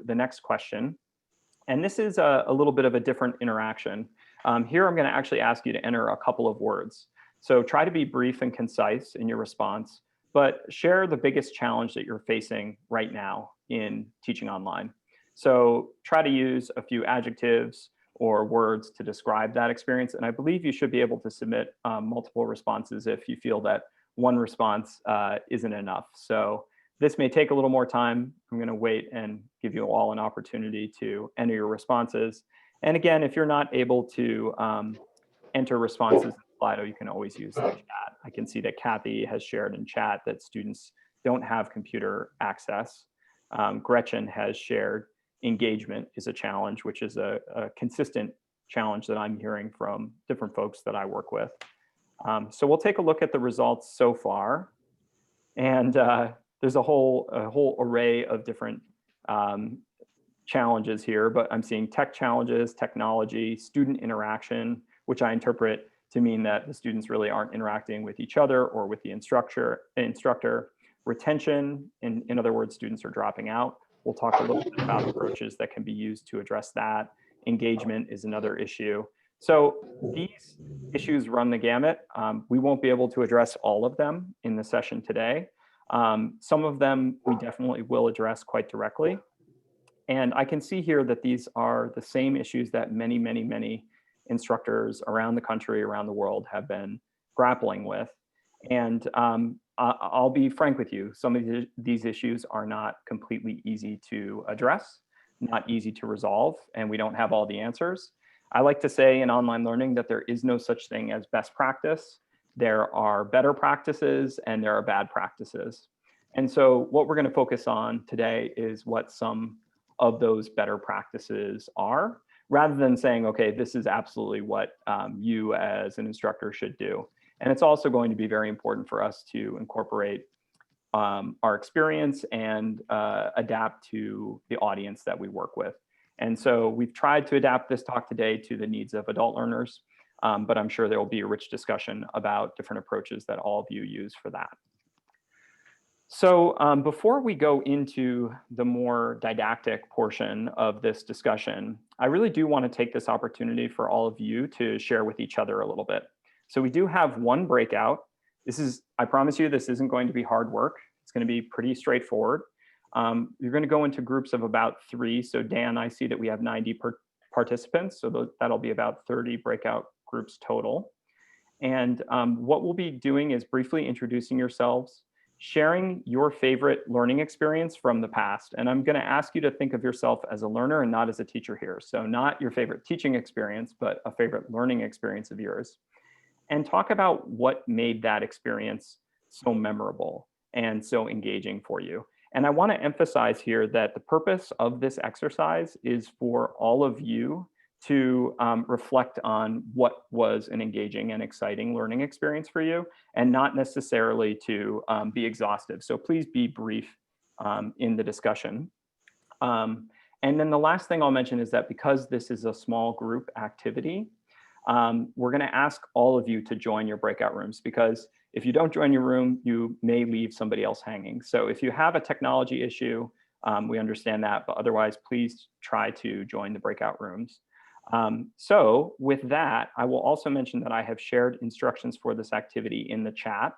the next question. And this is a little bit of a different interaction. Here, I'm going to actually ask you to enter a couple of words. So try to be brief and concise in your response, but share the biggest challenge that you're facing right now in teaching online. So try to use a few adjectives or words to describe that experience. And I believe you should be able to submit multiple responses if you feel that one response isn't enough. So this may take a little more time. I'm going to wait and give you all an opportunity to enter your responses. And again, if you're not able to enter responses in Slido, you can always use the chat. I can see that Kathy has shared in chat that students don't have computer access. Gretchen has shared engagement is a challenge, which is a consistent challenge that I'm hearing from different folks that I work with. So we'll take a look at the results so far. And there's a whole array of different challenges here, but I'm seeing tech challenges, technology, student interaction, which I interpret to mean that the students really aren't interacting with each other or with the instructor. Retention, in other words, students are dropping out. We'll talk a little bit about approaches that can be used to address that. Engagement is another issue. So these issues run the gamut. We won't be able to address all of them in the session today. Some of them we definitely will address quite directly. And I can see here that these are the same issues that many, many, many instructors around the country, around the world have been grappling with. And I'll be frank with you, some of these issues are not completely easy to address, not easy to resolve, and we don't have all the answers. I like to say in online learning that there is no such thing as best practice. There are better practices and there are bad practices. And so what we're going to focus on today is what some of those better practices are, rather than saying, okay, this is absolutely what you as an instructor should do. And it's also going to be very important for us to incorporate our experience and adapt to the audience that we work with. And so we've tried to adapt this talk today to the needs of adult learners, but I'm sure there will be a rich discussion about different approaches that all of you use for that. So before we go into the more didactic portion of this discussion, I really do want to take this opportunity for all of you to share with each other a little bit. So we do have one breakout. This is, I promise you, this isn't going to be hard work. It's going to be pretty straightforward. You're going to go into groups of about 3. So Dan, I see that we have 90 participants. So that'll be about 30 breakout groups total. And what we'll be doing is briefly introducing yourselves, sharing your favorite learning experience from the past. And I'm going to ask you to think of yourself as a learner and not as a teacher here. So not your favorite teaching experience, but a favorite learning experience of yours. And talk about what made that experience so memorable and so engaging for you. And I want to emphasize here that the purpose of this exercise is for all of you to reflect on what was an engaging and exciting learning experience for you, and not necessarily to be exhaustive. So please be brief in the discussion. And then the last thing I'll mention is that because this is a small group activity, we're going to ask all of you to join your breakout rooms, because if you don't join your room, you may leave somebody else hanging. So if you have a technology issue, we understand that, but otherwise, please try to join the breakout rooms. So with that, I will also mention that I have shared instructions for this activity in the chat,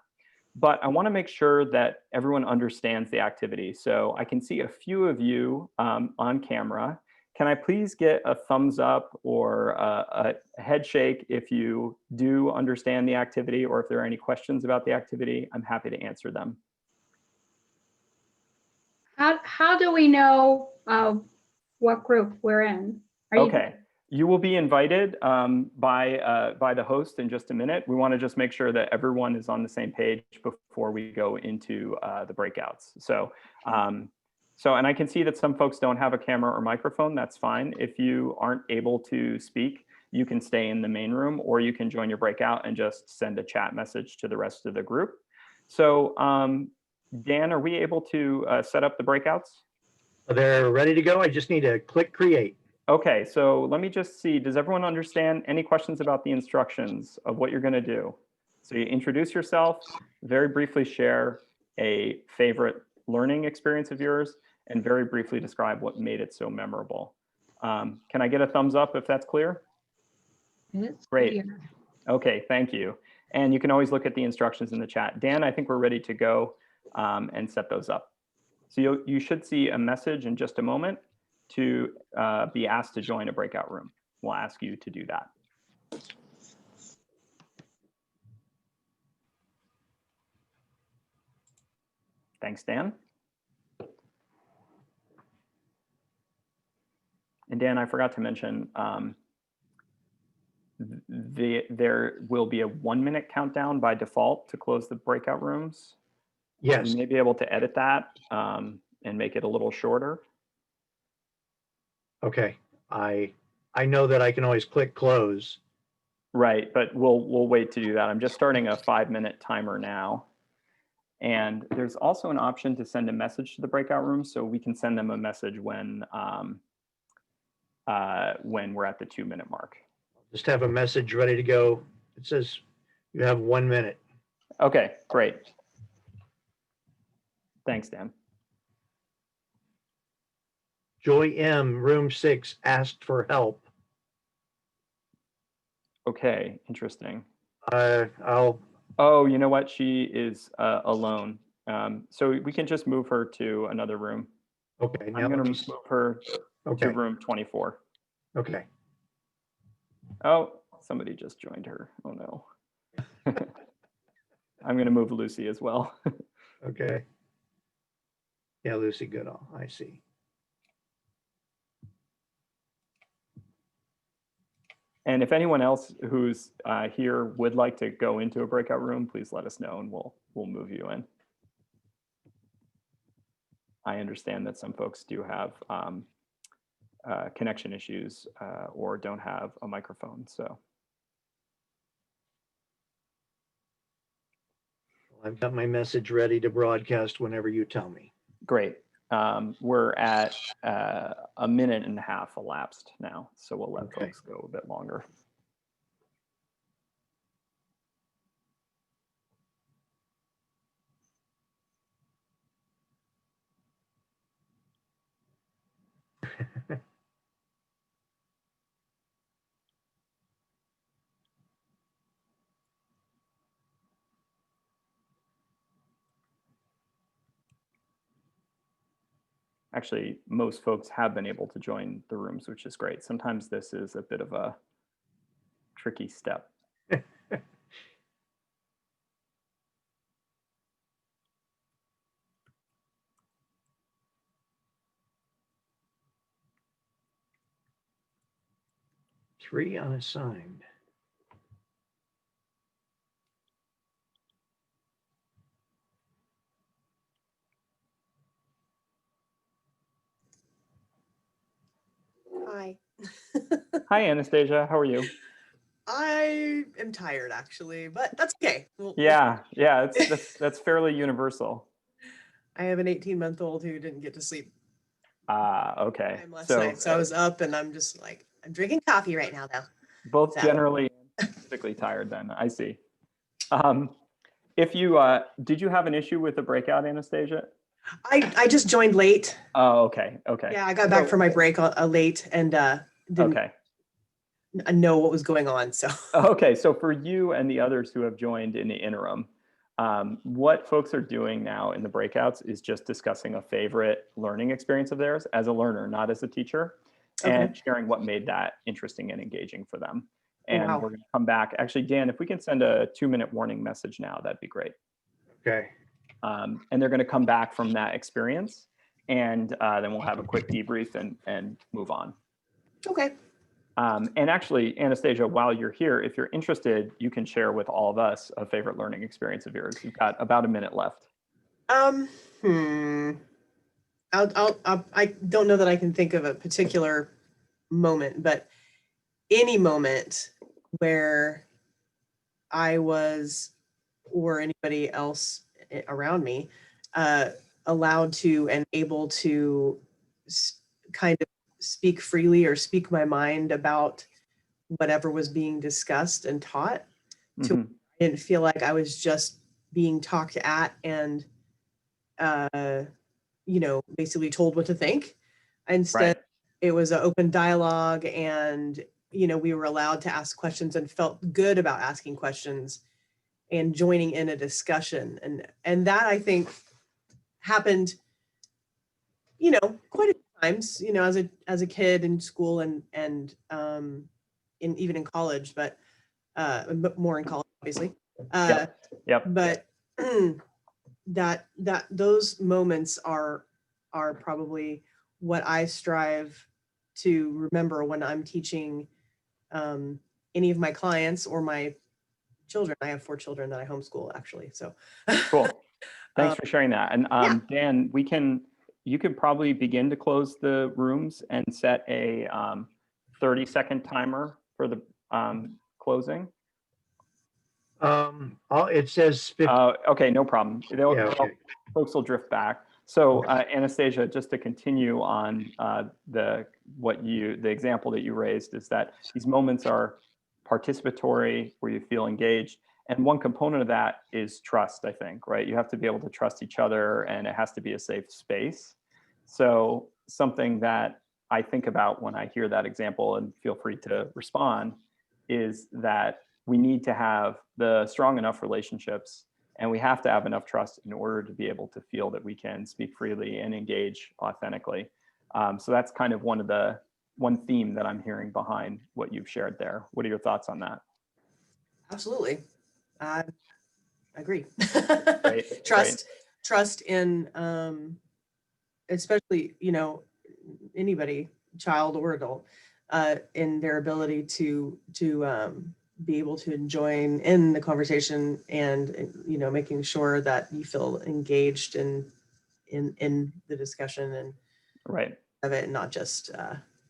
but I want to make sure that everyone understands the activity. So I can see a few of you on camera. Can I please get a thumbs up or a head shake if you do understand the activity, or if there are any questions about the activity? I'm happy to answer them. How do we know what group we're in? Okay, you will be invited by the host in just a minute. We want to just make sure that everyone is on the same page before we go into the breakouts. So, and I can see that some folks don't have a camera or microphone. That's fine. If you aren't able to speak, you can stay in the main room, or you can join your breakout and just send a chat message to the rest of the group. So Dan, are we able to set up the breakouts? They're ready to go. I just need to click create. Okay, so let me just see. Does everyone understand? Any questions about the instructions of what you're going to do? So you introduce yourself, very briefly share a favorite learning experience of yours, and very briefly describe what made it so memorable. Can I get a thumbs up if that's clear? It's Great. clear. Okay, thank you. And you can always look at the instructions in the chat. Dan, I think we're ready to go and set those up. So you should see a message in just a moment to be asked to join a breakout room. We'll ask you to do that. Thanks, Dan. And Dan, I forgot to mention, there will be a 1-minute countdown by default to close the breakout rooms. Yes. You may be able to edit that and make it a little shorter. Okay. I know that I can always click close. Right, but we'll wait to do that. I'm just starting a 5-minute timer now. And there's also an option to send a message to the breakout room, so we can send them a message when we're at the 2-minute mark. Just have a message ready to go. It says you have 1 minute. Okay, great. Thanks, Dan. Joy M, room 6, asked for help. Okay, interesting. I'll. Oh, you know what? She is alone. So we can just move her to another room. Okay. Now I'm going to let me- move her Okay. to room 24. Okay. Oh, somebody just joined her. Oh, no. I'm going to move Lucy as well. Okay. Yeah, Lucy Goodall. I see. And if anyone else who's here would like to go into a breakout room, please let us know and we'll move you in. I understand that some folks do have connection issues or don't have a microphone, so. I've got my message ready to broadcast whenever you tell me. Great. We're at 1.5 minutes elapsed now, so we'll let Okay. folks go a bit longer. Actually, most folks have been able to join the rooms, which is great. Sometimes this is a bit of a tricky step. Three unassigned. Hi. Hi, Anastasia. How are you? I am tired actually, but that's okay. Yeah, that's fairly universal. I have an 18-month-old who didn't get to sleep Okay. time last night, so I was up and I'm just like, I'm drinking coffee right now though. Both So. generally physically tired then, I see. If you, did you have an issue with the breakout, Anastasia? I just joined late. Oh, okay, okay. Yeah, I got back from my break late and didn't Okay. know what was going on. So Okay, so for you and the others who have joined in the interim, what folks are doing now in the breakouts is just discussing a favorite learning experience of theirs as a learner, not as a teacher, and sharing what made that interesting and engaging for them. And wow. we're going to come back. Actually, Dan, if we can send a 2-minute warning message now, that'd be great. Okay. And they're going to come back from that experience, and then we'll have a quick debrief and move on. Okay. And actually, Anastasia, while you're here, if you're interested, you can share with all of us a favorite learning experience of yours. You've got about a minute left. I don't know that I can think of a particular moment, but any moment where I was, or anybody else around me, allowed to and able to kind of speak freely or speak my mind about whatever was being discussed and taught. I didn't feel like I was just being talked at and basically told what to think. Instead, Right. it was an open dialogue, and we were allowed to ask questions and felt good about asking questions and joining in a discussion. And that, I think, happened quite a few times, as a kid in school, and even in college, but more in college, obviously. Yep. But that those moments are probably what I strive to remember when I'm teaching any of my clients or my children. I have 4 children that I homeschool, actually. So Cool. Thanks for sharing that. And yeah. Dan, you could probably begin to close the rooms and set a 30-second timer for the closing. It says 50. Okay, no problem. Yeah, okay. Folks will drift back. So Anastasia, just to continue on the example that you raised, is that these moments are participatory, where you feel engaged. And one component of that is trust, I think, right? You have to be able to trust each other, and it has to be a safe space. So something that I think about when I hear that example, and feel free to respond, is that we need to have the strong enough relationships, and we have to have enough trust in order to be able to feel that we can speak freely and engage authentically. So that's kind of one theme that I'm hearing behind what you've shared there. What are your thoughts on that? Absolutely. I agree. Great, Trust in, especially, anybody, child or adult, in their ability to be able to join in the conversation, and making sure that you feel engaged in the discussion and Right. of it, not just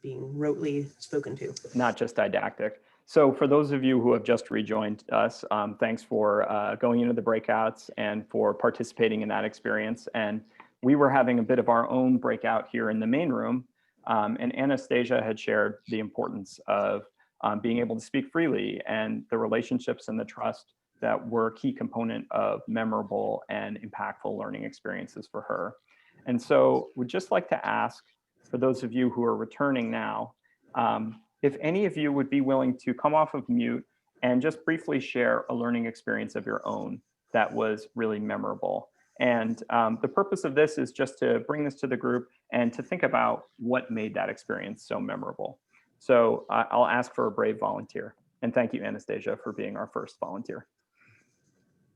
being rotely spoken to. Not just didactic. So for those of you who have just rejoined us, thanks for going into the breakouts and for participating in that experience. And we were having a bit of our own breakout here in the main room. And Anastasia had shared the importance of being able to speak freely, and the relationships and the trust that were a key component of memorable and impactful learning experiences for her. And so we'd just like to ask, for those of you who are returning now, if any of you would be willing to come off of mute and just briefly share a learning experience of your own that was really memorable. And the purpose of this is just to bring this to the group and to think about what made that experience so memorable. So I'll ask for a brave volunteer. And thank you, Anastasia, for being our first volunteer.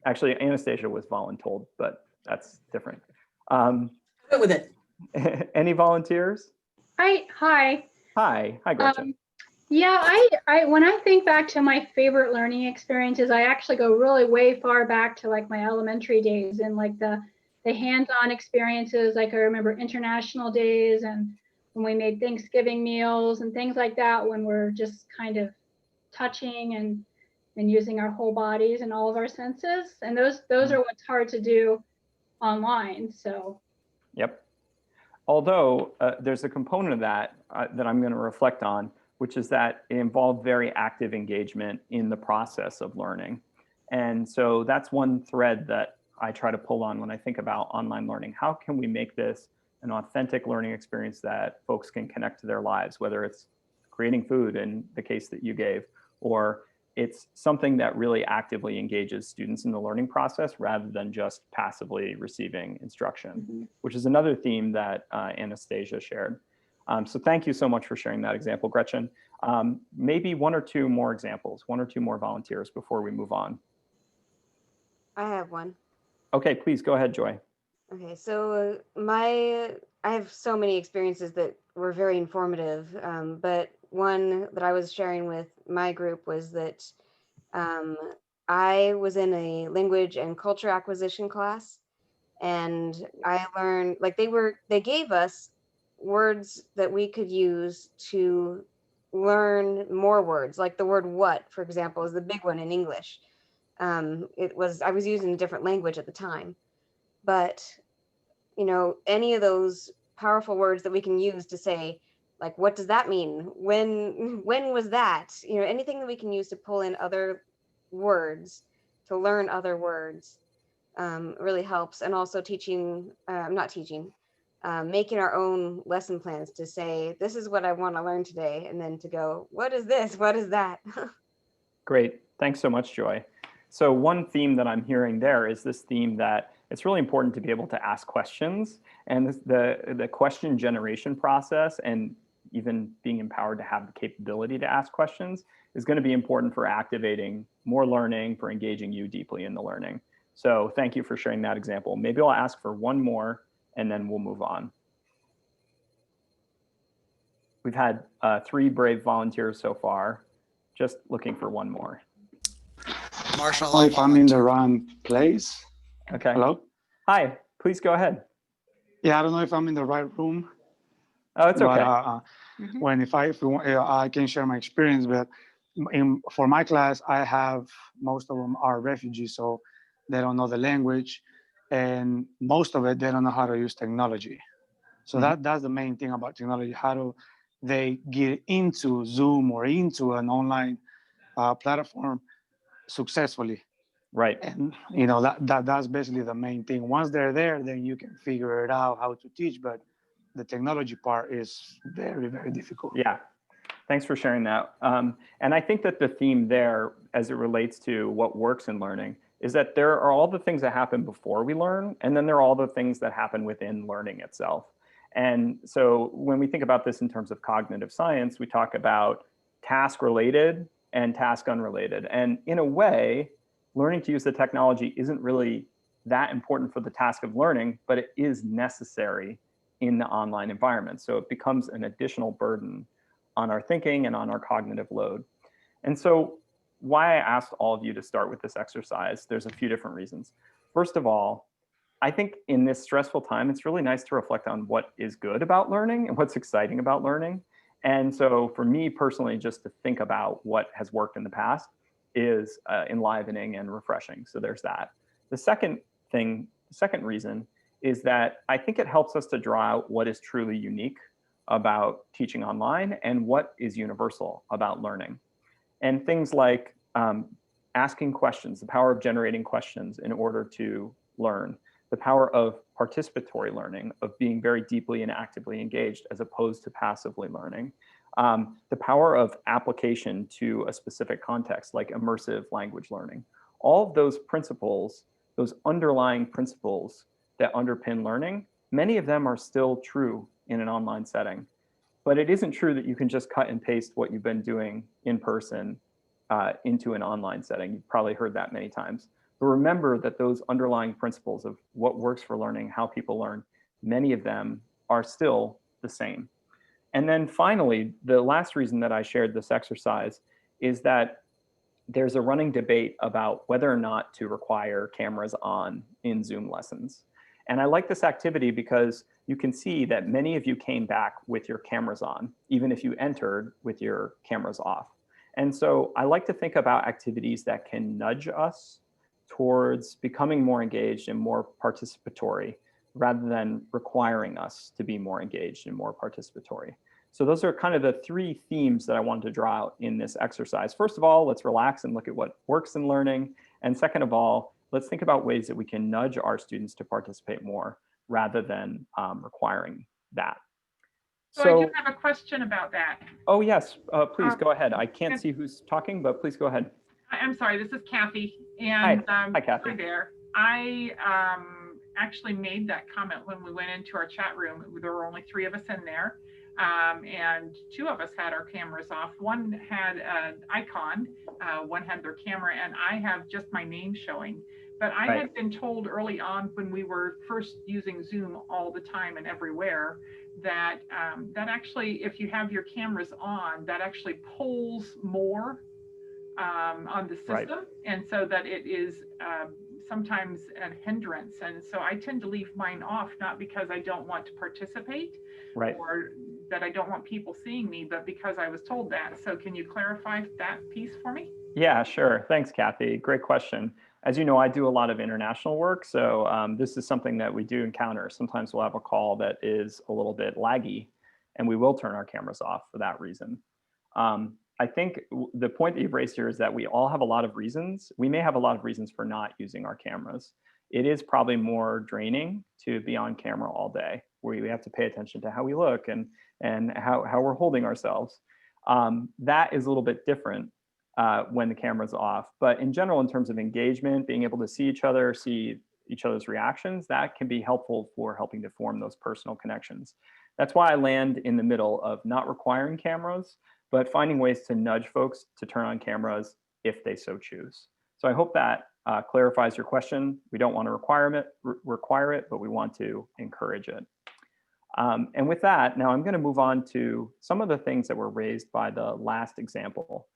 Actually, Anastasia was voluntold, but that's different. Go with it. Any volunteers? Hi. Hi, Gretchen. Yeah, I when I think back to my favorite learning experiences, I actually go really way far back to like my elementary days, and like the hands-on experiences. Like I remember international days, and when we made Thanksgiving meals and things like that, when we're just kind of touching and using our whole bodies and all of our senses. And those are what's hard to do online. So Yep. Although there's a component of that that I'm going to reflect on, which is that it involved very active engagement in the process of learning. And so that's one thread that I try to pull on when I think about online learning. How can we make this an authentic learning experience that folks can connect to their lives, whether it's creating food in the case that you gave, or it's something that really actively engages students in the learning process rather than just passively receiving instruction, which is another theme that Anastasia shared. So thank you so much for sharing that example, Gretchen. Maybe one or two more examples, one or two more volunteers before we move on. I have one. Okay, please go ahead, Joy. Okay, so I have so many experiences that were very informative, but one that I was sharing with my group was that I was in a language and culture acquisition class, and I learned, like, they gave us words that we could use to learn more words, like the word what, for example, is the big one in English. I was using a different language at the time, but any of those powerful words that we can use to say, like, what does that mean? When was that? Anything that we can use to pull in other words, to learn other words, really helps. And also making our own lesson plans to say, this is what I want to learn today. And then to go, what is this? What is that? Great. Thanks so much, Joy. So one theme that I'm hearing there is this theme that it's really important to be able to ask questions, and the question generation process and even being empowered to have the capability to ask questions is going to be important for activating more learning, for engaging you deeply in the learning. So thank you for sharing that example. Maybe I'll ask for one more and then we'll move on. We've had 3 brave volunteers so far. Just looking for one more. Marshall, I don't know if I'm in the wrong place. Okay. Hello? Hi, please go ahead. Yeah, I don't know if I'm in the right room. Oh, it's okay. But if you want, I can share my experience. But for my class, I have, most of them are refugees, so they don't know the language, and most of it, they don't know how to use technology. So that's the main thing about technology. How do they get into Zoom or into an online platform successfully? Right. And that's basically the main thing. Once they're there, then you can figure it out how to teach. But the technology part is very, very difficult. Yeah. Thanks for sharing that. And I think that the theme there, as it relates to what works in learning, is that there are all the things that happen before we learn, and then there are all the things that happen within learning itself. And so when we think about this in terms of cognitive science, we talk about task-related and task-unrelated. And in a way, learning to use the technology isn't really that important for the task of learning, but it is necessary in the online environment. So it becomes an additional burden on our thinking and on our cognitive load. And so why I asked all of you to start with this exercise, there's a few different reasons. First of all, I think in this stressful time, it's really nice to reflect on what is good about learning and what's exciting about learning. And so for me personally, just to think about what has worked in the past is enlivening and refreshing. So there's that. The second reason is that I think it helps us to draw out what is truly unique about teaching online and what is universal about learning. And things like asking questions, the power of generating questions in order to learn, the power of participatory learning, of being very deeply and actively engaged as opposed to passively learning, the power of application to a specific context like immersive language learning. All of those principles, those underlying principles that underpin learning, many of them are still true in an online setting. But it isn't true that you can just cut and paste what you've been doing in person into an online setting. You've probably heard that many times. But remember that those underlying principles of what works for learning, how people learn, many of them are still the same. And then finally, the last reason that I shared this exercise is that there's a running debate about whether or not to require cameras on in Zoom lessons. And I like this activity because you can see that many of you came back with your cameras on, even if you entered with your cameras off. And so I like to think about activities that can nudge us towards becoming more engaged and more participatory, rather than requiring us to be more engaged and more participatory. So those are kind of the 3 themes that I wanted to draw out in this exercise. First of all, let's relax and look at what works in learning. And second of all, let's think about ways that we can nudge our students to participate more rather than requiring that. So I do have a question about that. Oh, yes, please go ahead. I can't see who's talking, but please go ahead. I'm sorry, this is Kathy. And Hi, Kathy. Hi there. I actually made that comment when we went into our chat room. There were only 3 of us in there. And 2 of us had our cameras off. One had an icon, one had their camera, and I have just my name showing. But I had been told early on when we were first using Zoom all the time and everywhere that that actually, if you have your cameras on, that actually pulls more on the system, and so that it is sometimes a hindrance. And so I tend to leave mine off, not because I don't want to participate or that I don't want people seeing me, but because I was told that. So can you clarify that piece for me? Yeah, sure. Thanks, Kathy. Great question. As you know, I do a lot of international work, so this is something that we do encounter. Sometimes we'll have a call that is a little bit laggy, and we will turn our cameras off for that reason. I think the point that you've raised here is that we all have a lot of reasons. We may have a lot of reasons for not using our cameras. It is probably more draining to be on camera all day. we have to pay attention to how we look and how we're holding ourselves. That is a little bit different when the camera's off. But in general, in terms of engagement, being able to see each other, see each other's reactions, that can be helpful for helping to form those personal connections. That's why I land in the middle of not requiring cameras, but finding ways to nudge folks to turn on cameras if they so choose. So I hope that clarifies your question. We don't want to require it, but we want to encourage it. And with that, now I'm going to move on to some of the things that were raised by the last example,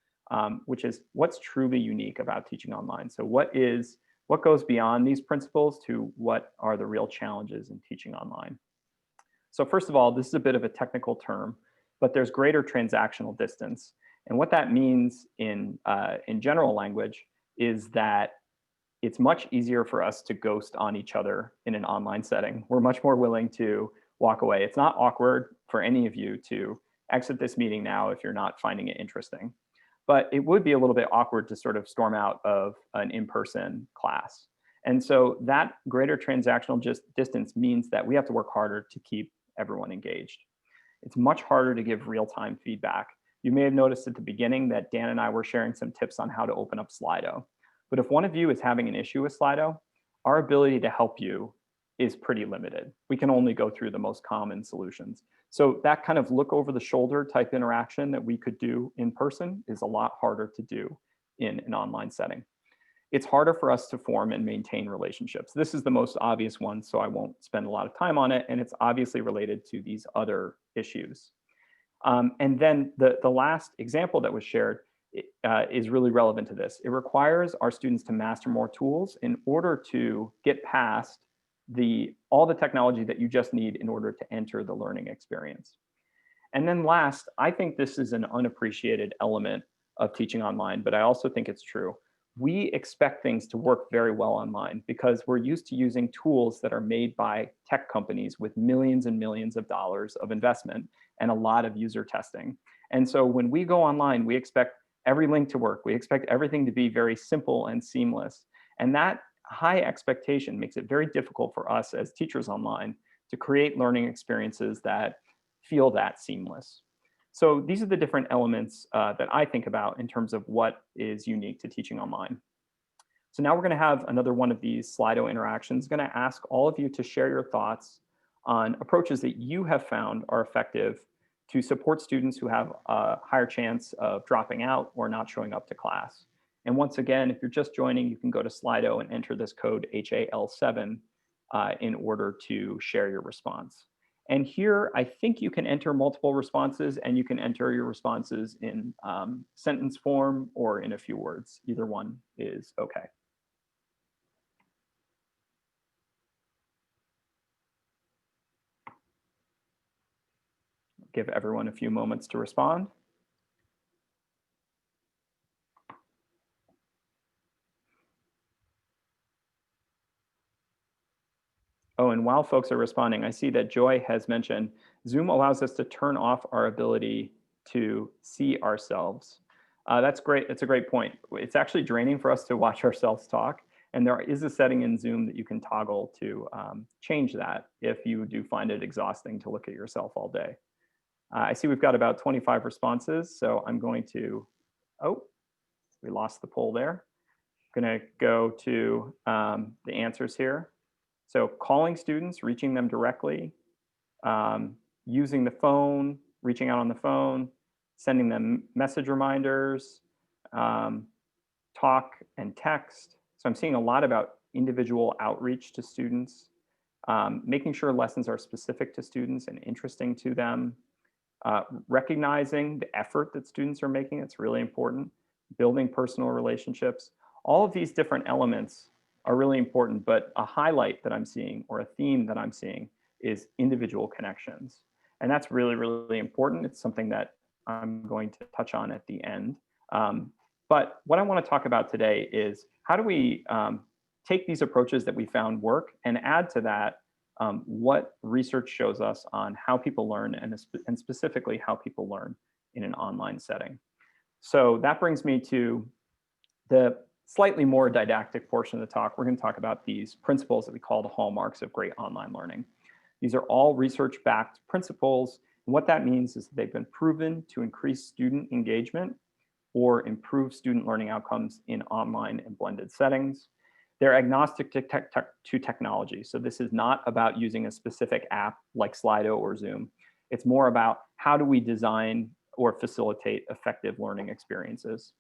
which is what's truly unique about teaching online. So what goes beyond these principles to what are the real challenges in teaching online? So first of all, this is a bit of a technical term, but there's greater transactional distance. And what that means in general language is that it's much easier for us to ghost on each other in an online setting. We're much more willing to walk away. It's not awkward for any of you to exit this meeting now if you're not finding it interesting. But it would be a little bit awkward to sort of storm out of an in-person class. And so that greater transactional distance means that we have to work harder to keep everyone engaged. It's much harder to give real-time feedback. You may have noticed at the beginning that Dan and I were sharing some tips on how to open up Slido. But if one of you is having an issue with Slido, our ability to help you is pretty limited. We can only go through the most common solutions. So that kind of look over the shoulder type interaction that we could do in person is a lot harder to do in an online setting. It's harder for us to form and maintain relationships. This is the most obvious one, so I won't spend a lot of time on it, and it's obviously related to these other issues. And then the last example that was shared is really relevant to this. It requires our students to master more tools in order to get past all the technology that you just need in order to enter the learning experience. And then last, I think this is an unappreciated element of teaching online, but I also think it's true. We expect things to work very well online because we're used to using tools that are made by tech companies with millions and millions of dollars of investment and a lot of user testing. And so when we go online, we expect every link to work. We expect everything to be very simple and seamless. And that high expectation makes it very difficult for us as teachers online to create learning experiences that feel that seamless. So these are the different elements that I think about in terms of what is unique to teaching online. So now we're going to have another one of these Slido interactions. I'm going to ask all of you to share your thoughts on approaches that you have found are effective to support students who have a higher chance of dropping out or not showing up to class. And once again, if you're just joining, you can go to Slido and enter this code HAL7 in order to share your response. And here, I think you can enter multiple responses, and you can enter your responses in sentence form or in a few words. Either one is okay. Give everyone a few moments to respond. Oh, and while folks are responding, I see that Joy has mentioned Zoom allows us to turn off our ability to see ourselves. That's great. That's a great point. It's actually draining for us to watch ourselves talk. And there is a setting in Zoom that you can toggle to change that if you do find it exhausting to look at yourself all day. I see we've got about 25 responses. So I'm going to, oh, we lost the poll there. I'm going to go to the answers here. So calling students, reaching them directly, using the phone, reaching out on the phone, sending them message reminders, talk and text. So I'm seeing a lot about individual outreach to students, making sure lessons are specific to students and interesting to them, recognizing the effort that students are making. It's really important. Building personal relationships. All of these different elements are really important, but a highlight that I'm seeing or a theme that I'm seeing is individual connections. And that's really, really important. It's something that I'm going to touch on at the end. But what I want to talk about today is how do we take these approaches that we found work and add to that what research shows us on how people learn and specifically how people learn in an online setting. So that brings me to the slightly more didactic portion of the talk. We're going to talk about these principles that we call the hallmarks of great online learning. These are all research-backed principles. And what that means is that they've been proven to increase student engagement or improve student learning outcomes in online and blended settings. They're agnostic to technology. So this is not about using a specific app like Slido or Zoom. It's more about how do we design or facilitate effective learning experiences.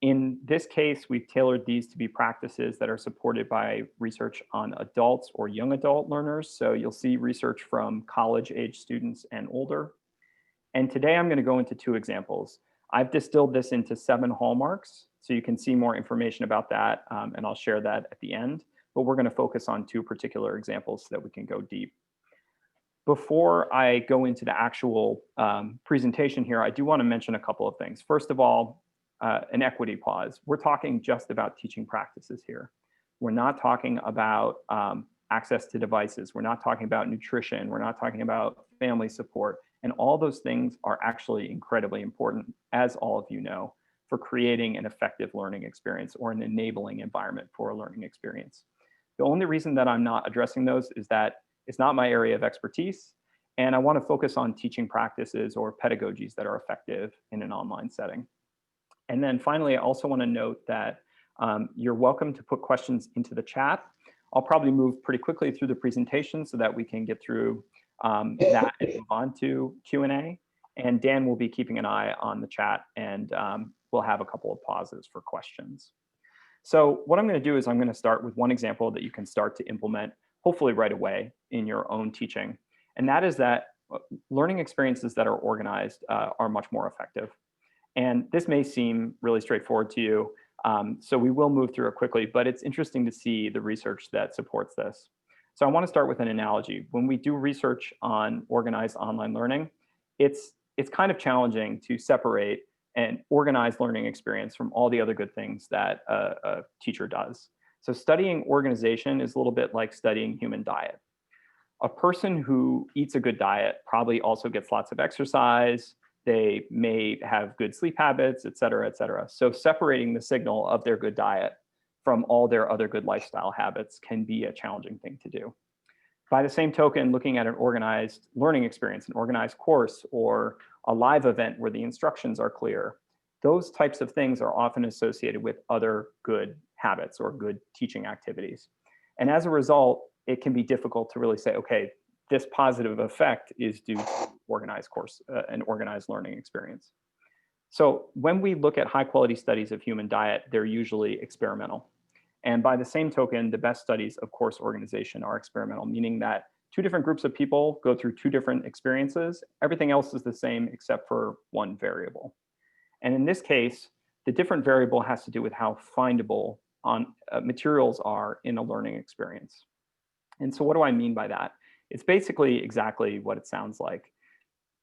In this case, we've tailored these to be practices that are supported by research on adults or young adult learners. So you'll see research from college-age students and older. And today I'm going to go into 2 examples. I've distilled this into 7 hallmarks, so you can see more information about that, and I'll share that at the end. But we're going to focus on 2 particular examples so that we can go deep. Before I go into the actual presentation here, I do want to mention a couple of things. First of all, an equity pause. We're talking just about teaching practices here. We're not talking about access to devices. We're not talking about nutrition. We're not talking about family support. And all those things are actually incredibly important, as all of you know, for creating an effective learning experience or an enabling environment for a learning experience. The only reason that I'm not addressing those is that it's not my area of expertise, and I want to focus on teaching practices or pedagogies that are effective in an online setting. And then finally, I also want to note that you're welcome to put questions into the chat. I'll probably move pretty quickly through the presentation so that we can get through that and move on to Q&A. And Dan will be keeping an eye on the chat, and we'll have a couple of pauses for questions. So what I'm going to do is I'm going to start with one example that you can start to implement, hopefully right away in your own teaching. And that is that learning experiences that are organized are much more effective. And this may seem really straightforward to you, so we will move through it quickly, but it's interesting to see the research that supports this. So I want to start with an analogy. When we do research on organized online learning, it's kind of challenging to separate an organized learning experience from all the other good things that a teacher does. So studying organization is a little bit like studying human diet. A person who eats a good diet probably also gets lots of exercise. They may have good sleep habits, et cetera, et cetera. So separating the signal of their good diet from all their other good lifestyle habits can be a challenging thing to do. By the same token, looking at an organized learning experience, an organized course, or a live event where the instructions are clear, those types of things are often associated with other good habits or good teaching activities. And as a result, it can be difficult to really say, okay, this positive effect is due to organized course, an organized learning experience. So when we look at high quality studies of human diet, they're usually experimental. And by the same token, the best studies of course organization are experimental, meaning that 2 different groups of people go through 2 different experiences. Everything else is the same except for one variable. And in this case, the different variable has to do with how findable materials are in a learning experience. And so what do I mean by that? It's basically exactly what it sounds like.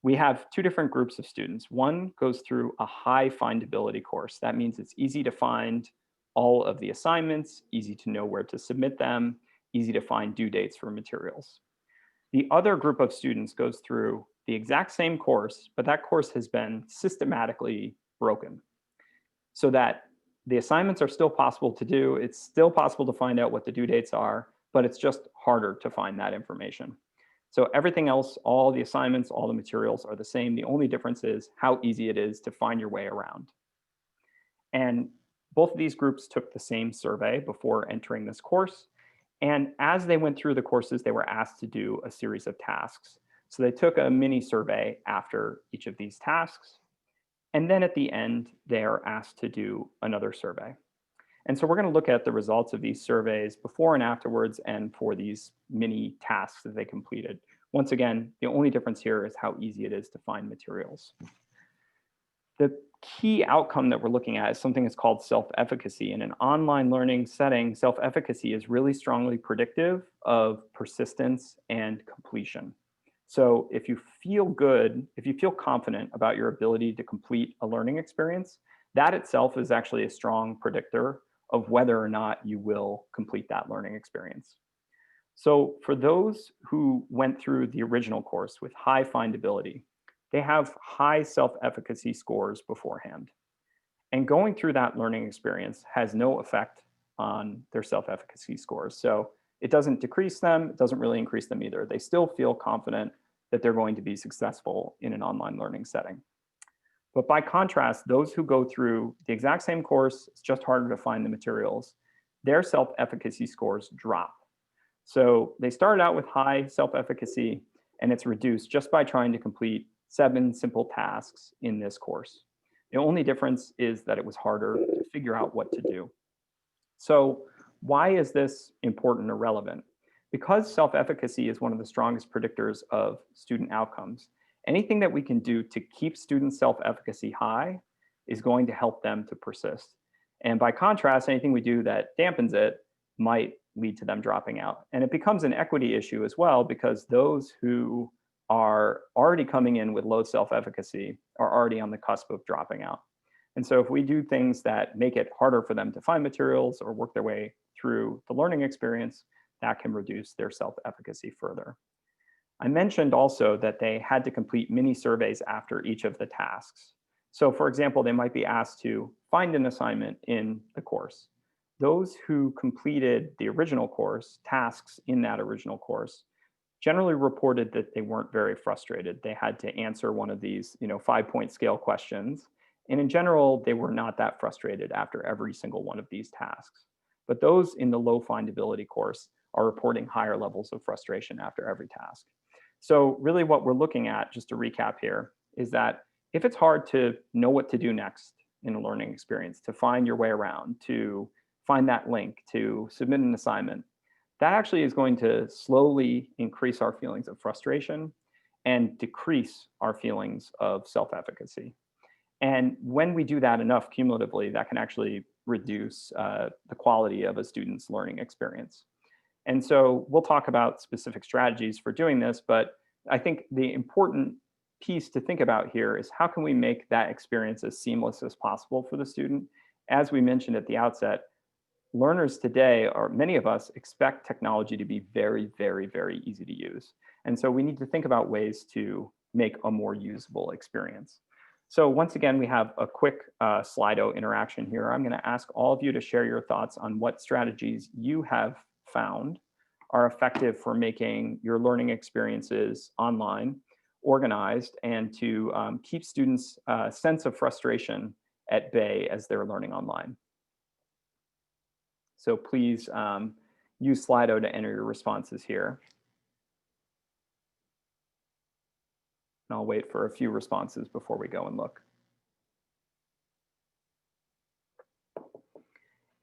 We have 2 different groups of students. One goes through a high findability course. That means it's easy to find all of the assignments, easy to know where to submit them, easy to find due dates for materials. The other group of students goes through the exact same course, but that course has been systematically broken so that the assignments are still possible to do. It's still possible to find out what the due dates are, but it's just harder to find that information. So everything else, all the assignments, all the materials are the same. The only difference is how easy it is to find your way around. And both of these groups took the same survey before entering this course. And as they went through the courses, they were asked to do a series of tasks. So they took a mini survey after each of these tasks. And then at the end, they are asked to do another survey. And so we're going to look at the results of these surveys before and afterwards and for these mini tasks that they completed. Once again, the only difference here is how easy it is to find materials. The key outcome that we're looking at is something that's called self-efficacy. In an online learning setting, self-efficacy is really strongly predictive of persistence and completion. So if you feel good, if you feel confident about your ability to complete a learning experience, that itself is actually a strong predictor of whether or not you will complete that learning experience. So for those who went through the original course with high findability, they have high self-efficacy scores beforehand. And going through that learning experience has no effect on their self-efficacy scores. So It doesn't decrease them, it doesn't really increase them either. They still feel confident that they're going to be successful in an online learning setting. But by contrast, those who go through the exact same course, it's just harder to find the materials, their self-efficacy scores drop. So they started out with high self-efficacy, and it's reduced just by trying to complete 7 simple tasks in this course. The only difference is that it was harder to figure out what to do. So why is this important or relevant? Because self-efficacy is one of the strongest predictors of student outcomes, anything that we can do to keep students' self-efficacy high is going to help them to persist. And by contrast, anything we do that dampens it might lead to them dropping out. And it becomes an equity issue as well, because those who are already coming in with low self-efficacy are already on the cusp of dropping out. And so if we do things that make it harder for them to find materials or work their way through the learning experience, that can reduce their self-efficacy further. I mentioned also that they had to complete mini surveys after each of the tasks. So for example, they might be asked to find an assignment in the course. Those who completed the original course, tasks in that original course, generally reported that they weren't very frustrated. They had to answer one of these 5-point scale questions. And in general, they were not that frustrated after every single one of these tasks. But those in the low findability course are reporting higher levels of frustration after every task. So really what we're looking at, just to recap here, is that if it's hard to know what to do next in a learning experience, to find your way around, to find that link, to submit an assignment, that actually is going to slowly increase our feelings of frustration and decrease our feelings of self-efficacy. And when we do that enough cumulatively, that can actually reduce the quality of a student's learning experience. And so we'll talk about specific strategies for doing this, but I think the important piece to think about here is how can we make that experience as seamless as possible for the student? As we mentioned at the outset, learners today, or many of us, expect technology to be very, very, very easy to use. And so we need to think about ways to make a more usable experience. So once again, we have a quick Slido interaction here. I'm going to ask all of you to share your thoughts on what strategies you have found are effective for making your learning experiences online organized and to keep students' sense of frustration at bay as they're learning online. So please use Slido to enter your responses here. And I'll wait for a few responses before we go and look.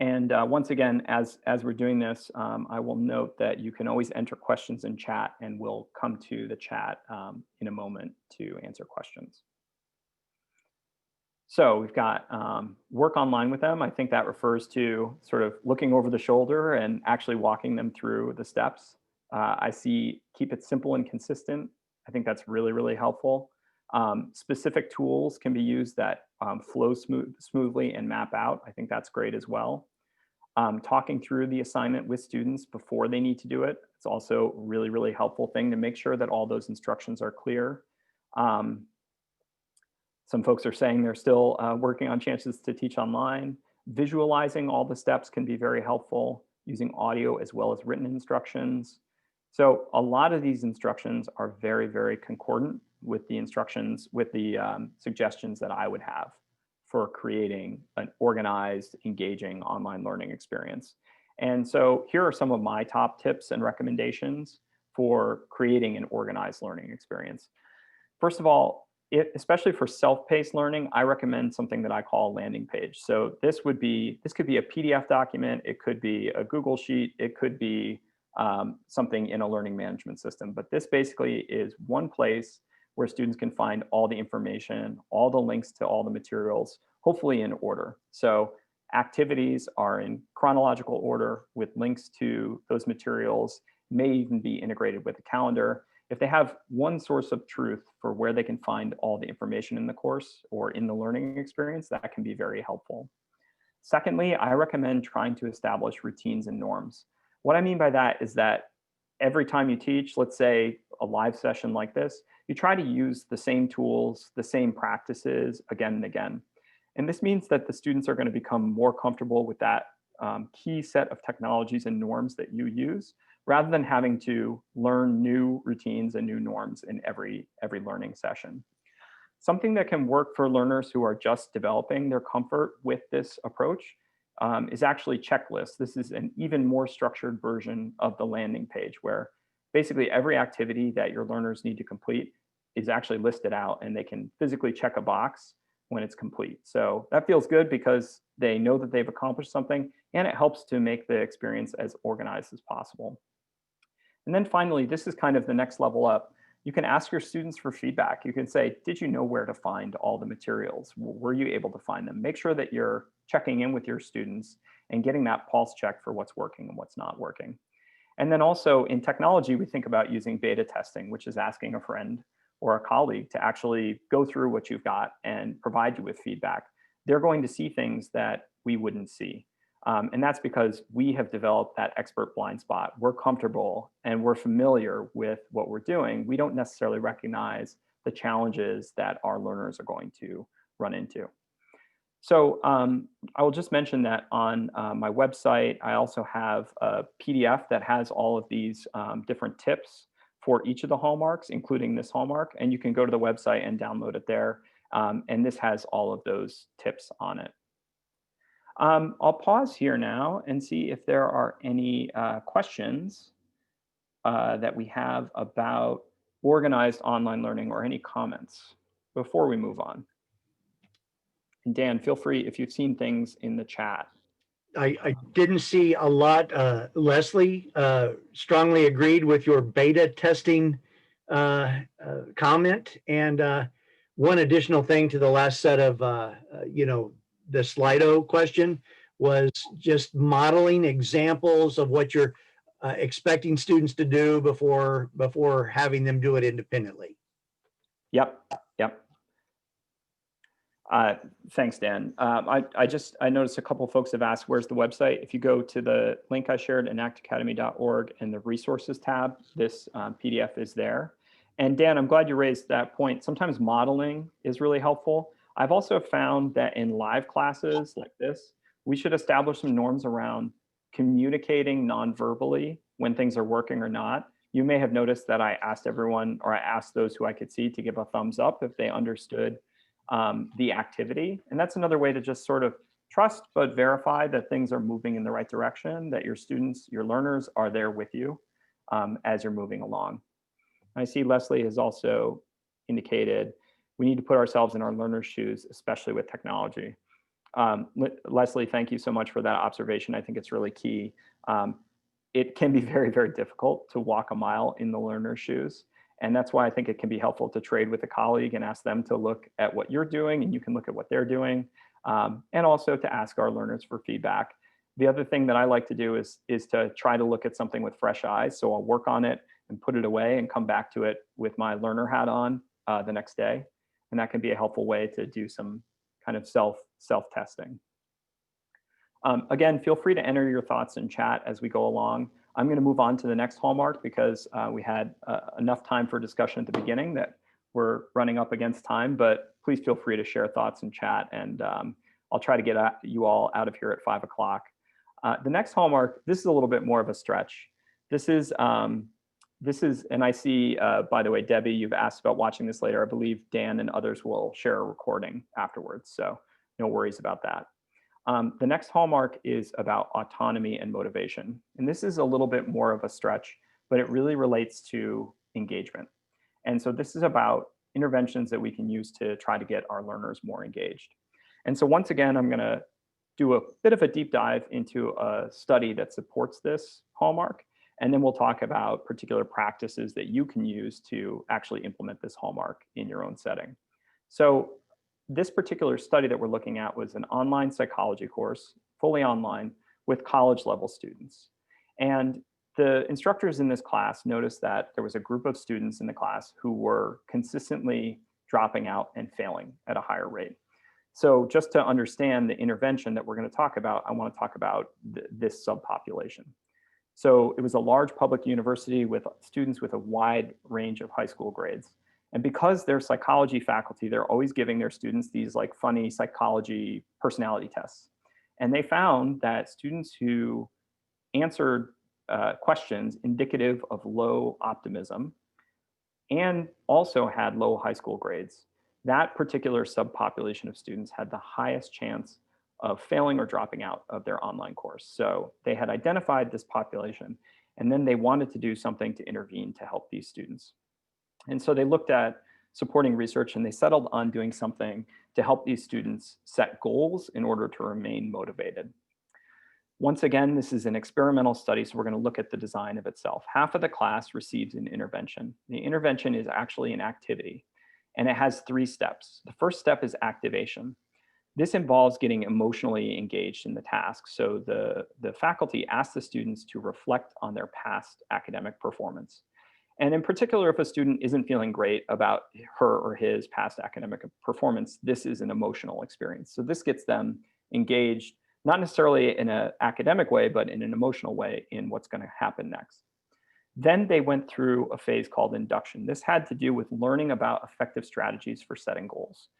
And once again, as we're doing this, I will note that you can always enter questions in chat, and we'll come to the chat in a moment to answer questions. So we've got work online with them. I think that refers to sort of looking over the shoulder and actually walking them through the steps. I see keep it simple and consistent. I think that's really, really helpful. Specific tools can be used that flow smoothly and map out. I think that's great as well. Talking through the assignment with students before they need to do it. It's also a really, really helpful thing to make sure that all those instructions are clear. Some folks are saying they're still working on chances to teach online. Visualizing all the steps can be very helpful, using audio as well as written instructions. So a lot of these instructions are very, very concordant with the instructions, with the suggestions that I would have for creating an organized, engaging online learning experience. And so here are some of my top tips and recommendations for creating an organized learning experience. First of all, especially for self-paced learning, I recommend something that I call a landing page. So this could be a PDF document, it could be a Google Sheet, it could be something in a learning management system. But this basically is one place where students can find all the information, all the links to all the materials, hopefully in order. So activities are in chronological order with links to those materials, may even be integrated with a calendar. If they have one source of truth for where they can find all the information in the course or in the learning experience, that can be very helpful. Secondly, I recommend trying to establish routines and norms. What I mean by that is that every time you teach, let's say a live session like this, you try to use the same tools, the same practices again and again. And this means that the students are going to become more comfortable with that key set of technologies and norms that you use, rather than having to learn new routines and new norms in every learning session. Something that can work for learners who are just developing their comfort with this approach is actually checklists. This is an even more structured version of the landing page, where basically every activity that your learners need to complete is actually listed out, and they can physically check a box when it's complete. So that feels good because they know that they've accomplished something, and it helps to make the experience as organized as possible. And then finally, this is kind of the next level up. You can ask your students for feedback. You can say, did you know where to find all the materials? Were you able to find them? Make sure that you're checking in with your students and getting that pulse check for what's working and what's not working. And then also in technology, we think about using beta testing, which is asking a friend or a colleague to actually go through what you've got and provide you with feedback. They're going to see things that we wouldn't see. And that's because we have developed that expert blind spot. We're comfortable and we're familiar with what we're doing. We don't necessarily recognize the challenges that our learners are going to run into. So I will just mention that on my website, I also have a PDF that has all of these different tips for each of the hallmarks, including this hallmark. And you can go to the website and download it there. And this has all of those tips on it. I'll pause here now and see if there are any questions that we have about organized online learning, or any comments before we move on. And Dan, feel free if you've seen things in the chat. I didn't see a lot. Leslie strongly agreed with your beta testing comment. And one additional thing to the last set of, the Slido question was just modeling examples of what you're expecting students to do before having them do it independently. Yep. Thanks, Dan. I noticed a couple of folks have asked, where's the website? If you go to the link I shared, enactacademy.org, and the resources tab, this PDF is there. And Dan, I'm glad you raised that point. Sometimes modeling is really helpful. I've also found that in live classes like this, we should establish some norms around communicating non-verbally when things are working or not. You may have noticed that I asked everyone, or I asked those who I could see, to give a thumbs up if they understood the activity. And that's another way to just sort of trust but verify that things are moving in the right direction, that your students, your learners are there with you as you're moving along. I see Leslie has also indicated we need to put ourselves in our learners' shoes, especially with technology. Leslie, thank you so much for that observation. I think it's really key. It can be very, very difficult to walk a mile in the learner's shoes. And that's why I think it can be helpful to trade with a colleague and ask them to look at what you're doing, and you can look at what they're doing, and also to ask our learners for feedback. The other thing that I like to do is to try to look at something with fresh eyes. So I'll work on it and put it away and come back to it with my learner hat on the next day. And that can be a helpful way to do some kind of self-testing. Again, feel free to enter your thoughts in chat as we go along. I'm going to move on to the next hallmark because we had enough time for discussion at the beginning that we're running up against time, but please feel free to share thoughts in chat, and I'll try to get you all out of here at 5 o'clock. The next hallmark, this is a little bit more of a stretch. This is, and I see, by the way, Debbie, you've asked about watching this later. I believe Dan and others will share a recording afterwards, so no worries about that. The next hallmark is about autonomy and motivation. And this is a little bit more of a stretch, but it really relates to engagement. And so this is about interventions that we can use to try to get our learners more engaged. And so once again, I'm going to do a bit of a deep dive into a study that supports this hallmark. And then we'll talk about particular practices that you can use to actually implement this hallmark in your own setting. So this particular study that we're looking at was an online psychology course, fully online, with college level students. And the instructors in this class noticed that there was a group of students in the class who were consistently dropping out and failing at a higher rate. So just to understand the intervention that we're going to talk about, I want to talk about this subpopulation. So it was a large public university with students with a wide range of high school grades. And because they're psychology faculty, they're always giving their students these like funny psychology personality tests. And they found that students who answered questions indicative of low optimism and also had low high school grades, that particular subpopulation of students had the highest chance of failing or dropping out of their online course. So they had identified this population, and then they wanted to do something to intervene to help these students. And so they looked at supporting research, and they settled on doing something to help these students set goals in order to remain motivated. Once again, this is an experimental study, so we're going to look at the design of itself. Half of the class receives an intervention. The intervention is actually an activity, and it has 3 steps. The first step is activation. This involves getting emotionally engaged in the task. So the faculty asks the students to reflect on their past academic performance. And in particular, if a student isn't feeling great about her or his past academic performance, this is an emotional experience. So this gets them engaged, not necessarily in an academic way, but in an emotional way in what's going to happen next. Then they went through a phase called induction. This had to do with learning about effective strategies for setting goals.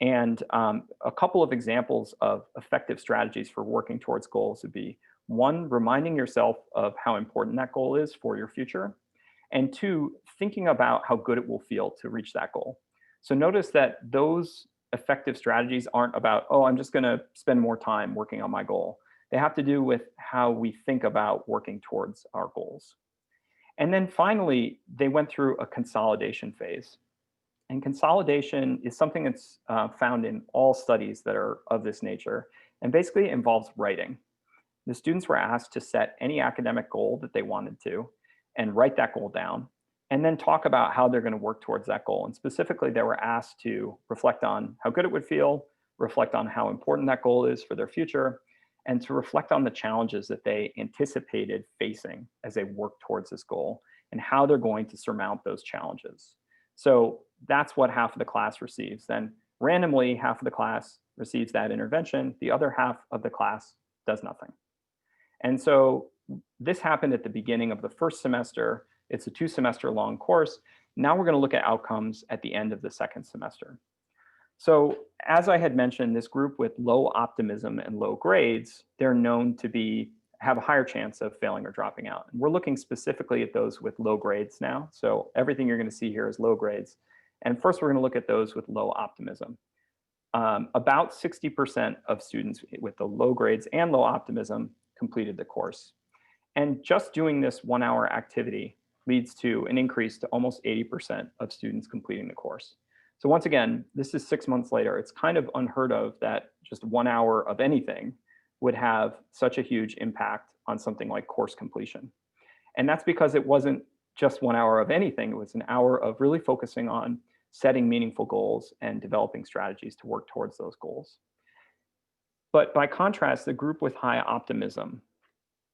And a couple of examples of effective strategies for working towards goals would be 1, reminding yourself of how important that goal is for your future. And 2, thinking about how good it will feel to reach that goal. So notice that those effective strategies aren't about, oh, I'm just going to spend more time working on my goal. They have to do with how we think about working towards our goals. And then finally, they went through a consolidation phase. And consolidation is something that's found in all studies that are of this nature, and basically involves writing. The students were asked to set any academic goal that they wanted to and write that goal down, and then talk about how they're going to work towards that goal. And specifically, they were asked to reflect on how good it would feel, reflect on how important that goal is for their future, and to reflect on the challenges that they anticipated facing as they work towards this goal and how they're going to surmount those challenges. So that's what half of the class receives. Then randomly, half of the class receives that intervention. The other half of the class does nothing. And so this happened at the beginning of the first semester. It's a 2-semester long course. Now we're going to look at outcomes at the end of the second semester. So as I had mentioned, this group with low optimism and low grades, they're known to have a higher chance of failing or dropping out. And we're looking specifically at those with low grades now. So everything you're going to see here is low grades. And first, we're going to look at those with low optimism. About 60% of students with the low grades and low optimism completed the course. And just doing this 1-hour activity leads to an increase to almost 80% of students completing the course. So once again, this is 6 months later. It's kind of unheard of that just 1 hour of anything would have such a huge impact on something like course completion. And that's because it wasn't just 1 hour of anything. It was an hour of really focusing on setting meaningful goals and developing strategies to work towards those goals. But by contrast, the group with high optimism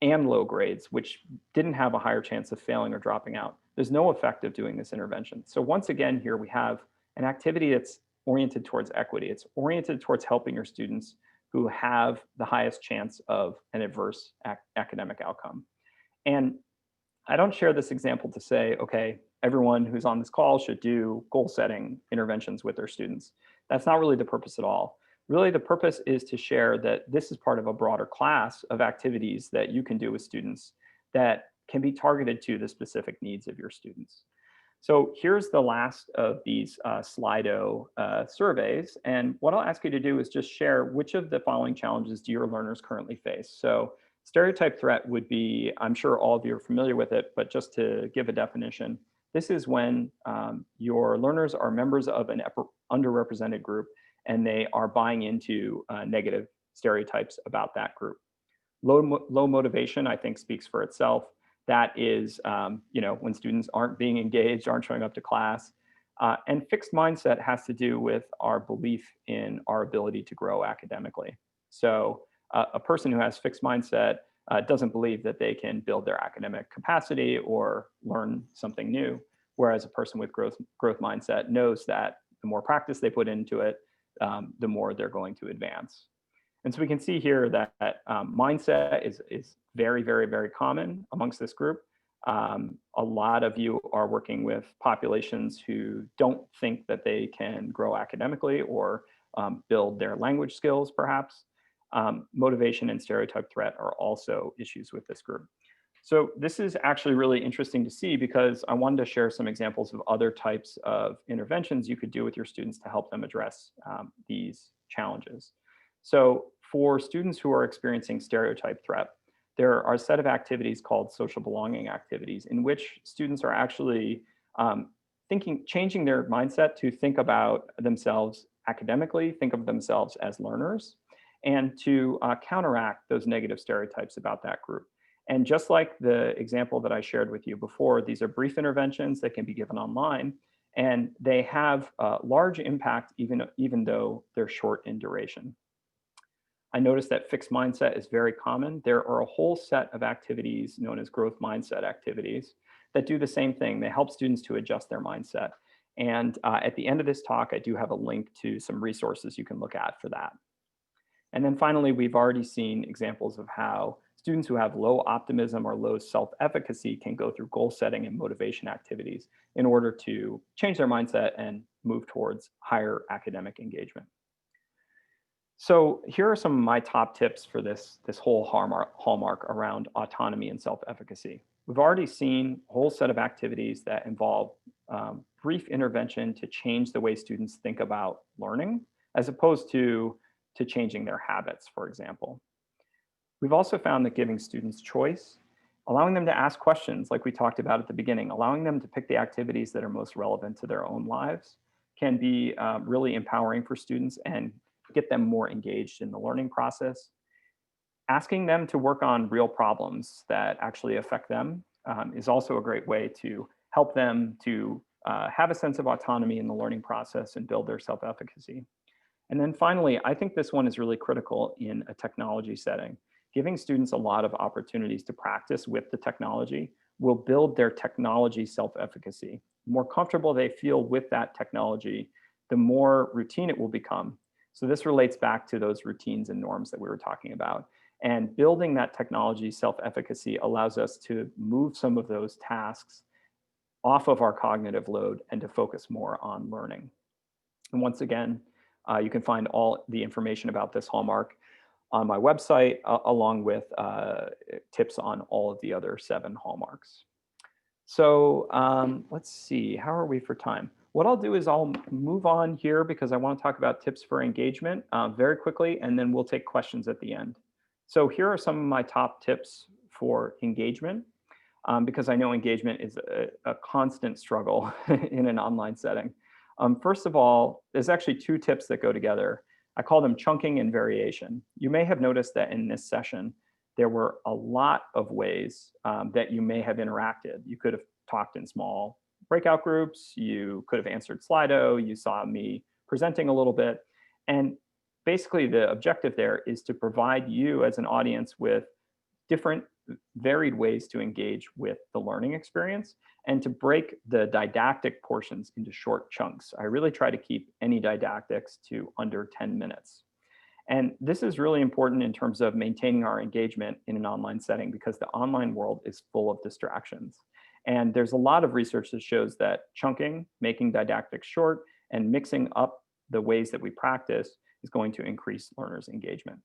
and low grades, which didn't have a higher chance of failing or dropping out, there's no effect of doing this intervention. So once again, here we have an activity that's oriented towards equity. It's oriented towards helping your students who have the highest chance of an adverse academic outcome. And I don't share this example to say, okay, everyone who's on this call should do goal setting interventions with their students. That's not really the purpose at all. Really, the purpose is to share that this is part of a broader class of activities that you can do with students that can be targeted to the specific needs of your students. So here's the last of these Slido surveys. And what I'll ask you to do is just share which of the following challenges do your learners currently face. So stereotype threat would be, I'm sure all of you are familiar with it, but just to give a definition, this is when your learners are members of an underrepresented group and they are buying into negative stereotypes about that group. Low motivation, I think, speaks for itself. That is, when students aren't being engaged, aren't showing up to class. And fixed mindset has to do with our belief in our ability to grow academically. So a person who has fixed mindset doesn't believe that they can build their academic capacity or learn something new, whereas a person with growth mindset knows that the more practice they put into it, the more they're going to advance. And so we can see here that mindset is very, very, very common amongst this group. A lot of you are working with populations who don't think that they can grow academically or build their language skills, perhaps. Motivation and stereotype threat are also issues with this group. So this is actually really interesting to see because I wanted to share some examples of other types of interventions you could do with your students to help them address these challenges. So for students who are experiencing stereotype threat, there are a set of activities called social belonging activities in which students are actually changing their mindset to think about themselves academically, think of themselves as learners, and to counteract those negative stereotypes about that group. And just like the example that I shared with you before, these are brief interventions that can be given online, and they have a large impact even though they're short in duration. I noticed that fixed mindset is very common. There are a whole set of activities known as growth mindset activities that do the same thing. They help students to adjust their mindset. And at the end of this talk, I do have a link to some resources you can look at for that. And then finally, we've already seen examples of how students who have low optimism or low self-efficacy can go through goal setting and motivation activities in order to change their mindset and move towards higher academic engagement. So here are some of my top tips for this whole hallmark around autonomy and self-efficacy. We've already seen a whole set of activities that involve brief intervention to change the way students think about learning, as opposed to changing their habits, for example. We've also found that giving students choice, allowing them to ask questions like we talked about at the beginning, allowing them to pick the activities that are most relevant to their own lives can be really empowering for students and get them more engaged in the learning process. Asking them to work on real problems that actually affect them is also a great way to help them to have a sense of autonomy in the learning process and build their self-efficacy. And then finally, I think this one is really critical in a technology setting. Giving students a lot of opportunities to practice with the technology will build their technology self-efficacy. The more comfortable they feel with that technology, the more routine it will become. So this relates back to those routines and norms that we were talking about. And building that technology self-efficacy allows us to move some of those tasks off of our cognitive load and to focus more on learning. And once again, you can find all the information about this hallmark on my website, along with tips on all of the other 7 hallmarks. So let's see, how are we for time? What I'll do is I'll move on here because I want to talk about tips for engagement very quickly, and then we'll take questions at the end. So here are some of my top tips for engagement, because I know engagement is a constant struggle in an online setting. First of all, there's actually 2 tips that go together. I call them chunking and variation. You may have noticed that in this session, there were a lot of ways that you may have interacted. You could have talked in small breakout groups, you could have answered Slido, you saw me presenting a little bit. And basically the objective there is to provide you as an audience with different varied ways to engage with the learning experience and to break the didactic portions into short chunks. I really try to keep any didactics to under 10 minutes. And this is really important in terms of maintaining our engagement in an online setting because the online world is full of distractions. And there's a lot of research that shows that chunking, making didactics short, and mixing up the ways that we practice is going to increase learners' engagement.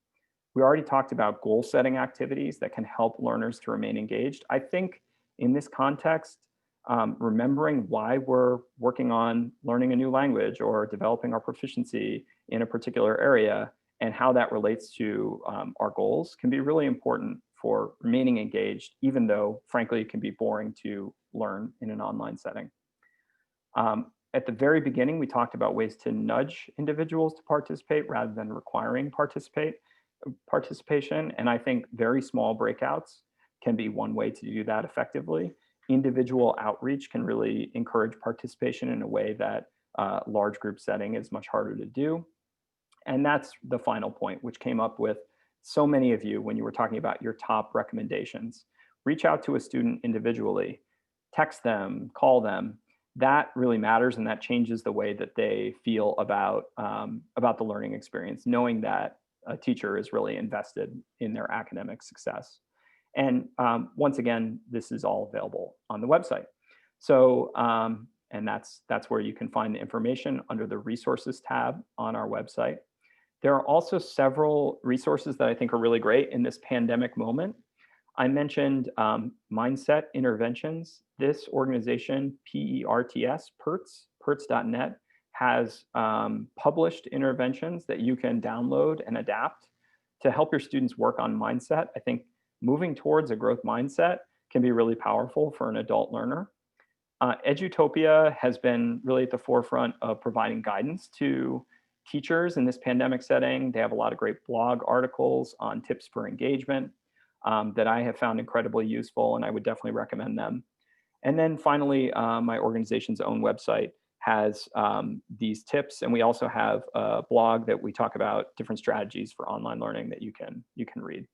We already talked about goal setting activities that can help learners to remain engaged. I think in this context, remembering why we're working on learning a new language or developing our proficiency in a particular area and how that relates to our goals can be really important for remaining engaged, even though, frankly, it can be boring to learn in an online setting. At the very beginning, we talked about ways to nudge individuals to participate rather than requiring participation. And I think very small breakouts can be one way to do that effectively. Individual outreach can really encourage participation in a way that large group setting is much harder to do. And that's the final point, which came up with so many of you when you were talking about your top recommendations. Reach out to a student individually, text them, call them. That really matters, and that changes the way that they feel about the learning experience, knowing that a teacher is really invested in their academic success. And once again, this is all available on the website. So, and that's where you can find the information under the resources tab on our website. There are also several resources that I think are really great in this pandemic moment. I mentioned Mindset Interventions. This organization, PERTS, PERTS.net, has published interventions that you can download and adapt to help your students work on mindset. I think moving towards a growth mindset can be really powerful for an adult learner. Edutopia has been really at the forefront of providing guidance to teachers in this pandemic setting. They have a lot of great blog articles on tips for engagement that I have found incredibly useful, and I would definitely recommend them. And then finally, my organization's own website has these tips, and we also have a blog that we talk about different strategies for online learning that you can read.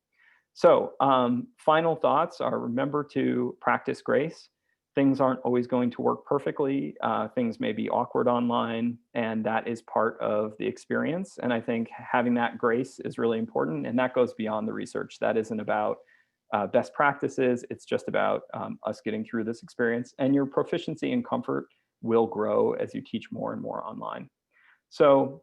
So final thoughts are, remember to practice grace. Things aren't always going to work perfectly. Things may be awkward online, and that is part of the experience. And I think having that grace is really important, and that goes beyond the research. That isn't about best practices. It's just about us getting through this experience, and your proficiency and comfort will grow as you teach more and more online. So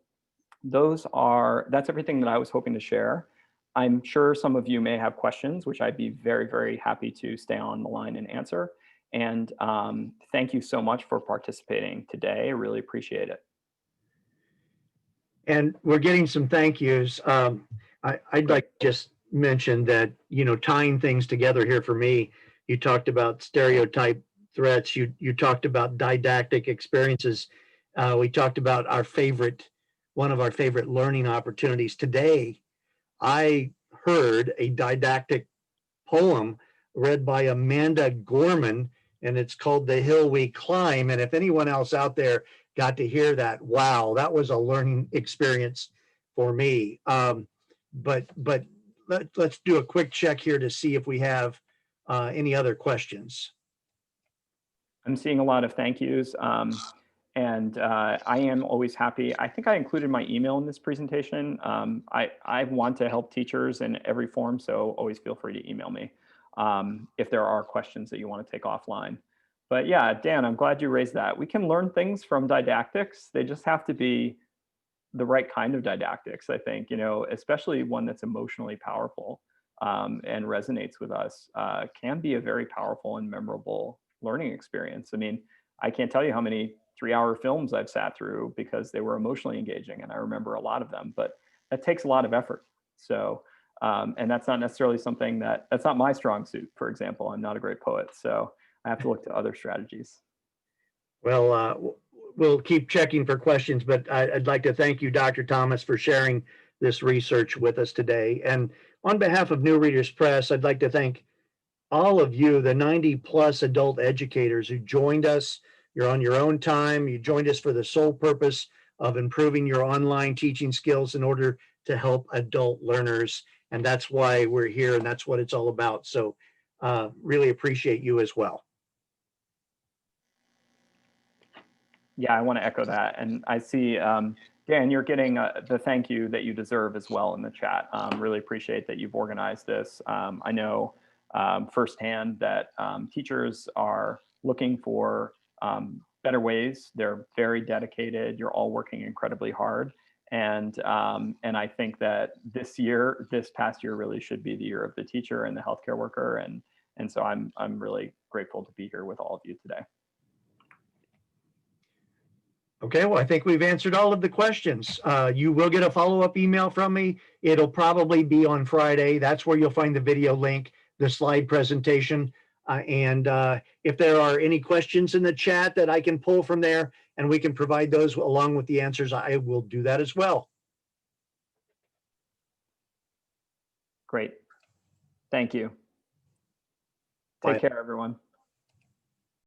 that's everything that I was hoping to share. I'm sure some of you may have questions, which I'd be very, very happy to stay on the line and answer. And thank you so much for participating today. I really appreciate it. And we're getting some thank yous. I'd like to just mention that, tying things together here for me, you talked about stereotype threats. You talked about didactic experiences. We talked about one of our favorite learning opportunities. Today, I heard a didactic poem read by Amanda Gorman, and it's called The Hill We Climb. And if anyone else out there got to hear that, wow, that was a learning experience for me. But let's do a quick check here to see if we have any other questions. I'm seeing a lot of thank yous. And I am always happy. I think I included my email in this presentation. I want to help teachers in every form, so always feel free to email me if there are questions that you want to take offline. But yeah, Dan, I'm glad you raised that. We can learn things from didactics. They just have to be the right kind of didactics, I think, especially one that's emotionally powerful and resonates with us, can be a very powerful and memorable learning experience. I mean, I can't tell you how many 3-hour films I've sat through because they were emotionally engaging, and I remember a lot of them, but that takes a lot of effort. So, and that's not necessarily something that's not my strong suit, for example. I'm not a great poet, so I have to look to other strategies. Well, we'll keep checking for questions, but I'd like to thank you, Dr. Thomas, for sharing this research with us today. And on behalf of New Readers Press, I'd like to thank all of you, the 90+ adult educators who joined us. You're on your own time. You joined us for the sole purpose of improving your online teaching skills in order to help adult learners. And that's why we're here, and that's what it's all about. So really appreciate you as well. Yeah, I want to echo that. And I see, Dan, you're getting the thank you that you deserve as well in the chat. Really appreciate that you've organized this. I know firsthand that teachers are looking for better ways. They're very dedicated. You're all working incredibly hard. And I think that this past year really should be the year of the teacher and the healthcare worker. And so I'm really grateful to be here with all of you today. Okay, well, I think we've answered all of the questions. You will get a follow-up email from me. It'll probably be on Friday. That's where you'll find the video link, the slide presentation. And if there are any questions in the chat that I can pull from there and we can provide those along with the answers, I will do that as well. Great. Thank you. Bye. Take care, everyone.